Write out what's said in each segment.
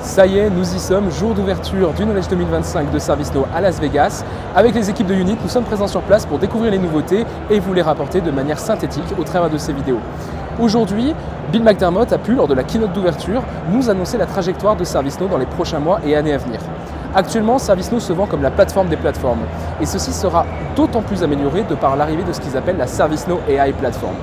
Ça y est, nous y sommes, jour d'ouverture du Knowledge 2025 de ServiceNow à Las Vegas. Avec les équipes de Unit, nous sommes présents sur place pour découvrir les nouveautés et vous les rapporter de manière synthétique au travers de ces vidéos. Aujourd'hui, Bill McDermott a pu, lors de la keynote d'ouverture, nous annoncer la trajectoire de ServiceNow dans les prochains mois et années à venir. Actuellement, ServiceNow se vend comme la plateforme des plateformes et ceci sera d'autant plus amélioré de par l'arrivée de ce qu'ils appellent la ServiceNow AI Platform.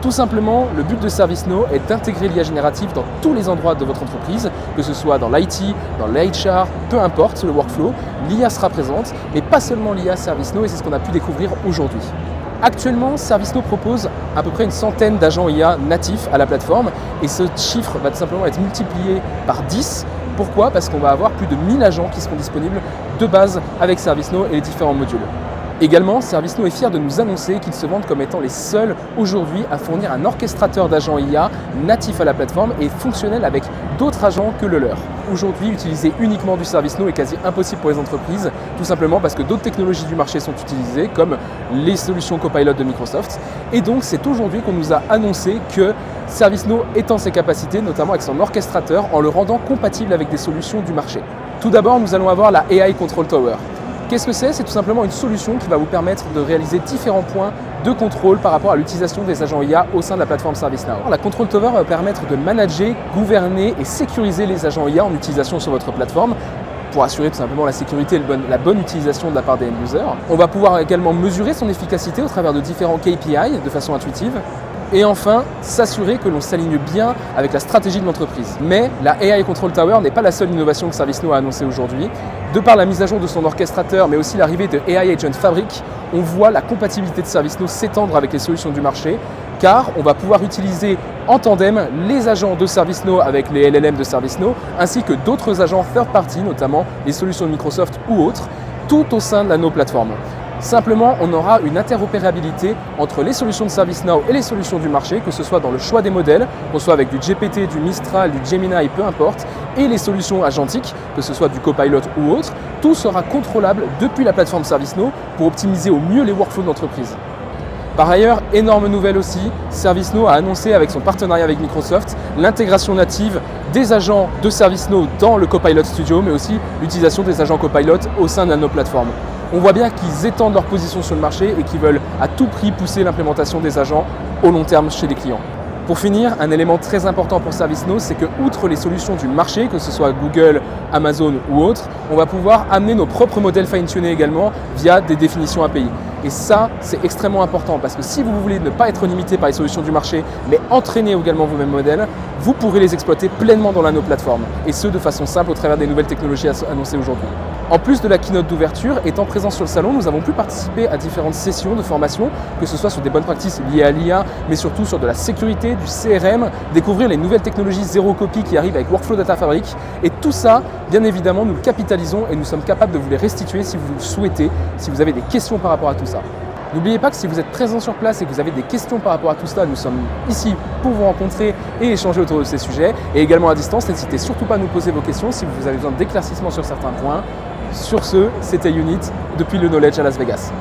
Tout simplement, le but de ServiceNow est d'intégrer l'IA générative dans tous les endroits de votre entreprise, que ce soit dans l'IT, dans l'HR, peu importe le workflow, l'IA sera présente, mais pas seulement l'IA ServiceNow et c'est ce qu'on a pu découvrir aujourd'hui. Actuellement, ServiceNow propose à peu près une centaine d'agents IA natifs à la plateforme et ce chiffre va tout simplement être multiplié par 10. Pourquoi ? Parce qu'on va avoir plus de 1000 agents qui seront disponibles de base avec ServiceNow et les différents modules. Également, ServiceNow est fier de nous annoncer qu'ils se vendent comme étant les seuls aujourd'hui à fournir un orchestrateur d'agents IA natif à la plateforme et fonctionnel avec d'autres agents que le leur. Aujourd'hui, utiliser uniquement du ServiceNow est quasi impossible pour les entreprises, tout simplement parce que d'autres technologies du marché sont utilisées, comme les solutions Copilot de Microsoft. Et donc, c'est aujourd'hui qu'on nous a annoncé que ServiceNow étend ses capacités, notamment avec son orchestrateur, en le rendant compatible avec des solutions du marché. Tout d'abord, nous allons avoir la AI Control Tower. Qu'est-ce que c'est ? C'est tout simplement une solution qui va vous permettre de réaliser différents points de contrôle par rapport à l'utilisation des agents IA au sein de la plateforme ServiceNow. La Control Tower va permettre de manager, gouverner et sécuriser les agents IA en utilisation sur votre plateforme pour assurer tout simplement la sécurité et la bonne utilisation de la part des end-users. On va pouvoir également mesurer son efficacité au travers de différents KPI de façon intuitive. Et enfin, s'assurer que l'on s'aligne bien avec la stratégie de l'entreprise. Mais la AI Control Tower n'est pas la seule innovation que ServiceNow a annoncée aujourd'hui. De par la mise à jour de son orchestrateur, mais aussi l'arrivée de AI Agent Fabric, on voit la compatibilité de ServiceNow s'étendre avec les solutions du marché, car on va pouvoir utiliser en tandem les agents de ServiceNow avec les LLM de ServiceNow, ainsi que d'autres agents third party, notamment les solutions de Microsoft ou autres, tout au sein de la plateforme. Simplement, on aura une interopérabilité entre les solutions de ServiceNow et les solutions du marché, que ce soit dans le choix des modèles, qu'on soit avec du GPT, du Mistral, du Gemini, peu importe, et les solutions agentiques, que ce soit du Copilot ou autre, tout sera contrôlable depuis la plateforme ServiceNow pour optimiser au mieux les workflows d'entreprise. Par ailleurs, énorme nouvelle aussi, ServiceNow a annoncé avec son partenariat avec Microsoft l'intégration native des agents de ServiceNow dans le Copilot Studio, mais aussi l'utilisation des agents Copilot au sein de la plateforme. On voit bien qu'ils étendent leur position sur le marché et qu'ils veulent à tout prix pousser l'implémentation des agents au long terme chez les clients. Pour finir, un élément très important pour ServiceNow, c'est que outre les solutions du marché, que ce soit Google, Amazon ou autres, on va pouvoir amener nos propres modèles fine-tunés également via des définitions API. Et ça, c'est extrêmement important parce que si vous voulez ne pas être limité par les solutions du marché, mais entraîner également vos mêmes modèles, vous pourrez les exploiter pleinement dans la plateforme et ce de façon simple au travers des nouvelles technologies annoncées aujourd'hui. En plus de la keynote d'ouverture, étant présents sur le salon, nous avons pu participer à différentes sessions de formation, que ce soit sur des bonnes pratiques liées à l'IA, mais surtout sur de la sécurité, du CRM, découvrir les nouvelles technologies zéro copie qui arrivent avec Workflow Data Fabric. Et tout ça, bien évidemment, nous le capitalisons et nous sommes capables de vous les restituer si vous le souhaitez, si vous avez des questions par rapport à tout ça. N'oubliez pas que si vous êtes présent sur place et que vous avez des questions par rapport à tout cela, nous sommes ici pour vous rencontrer et échanger autour de ces sujets. Et également à distance, n'hésitez surtout pas à nous poser vos questions si vous avez besoin d'éclaircissements sur certains points. Sur ce, c'était Unit depuis le Knowledge à Las Vegas.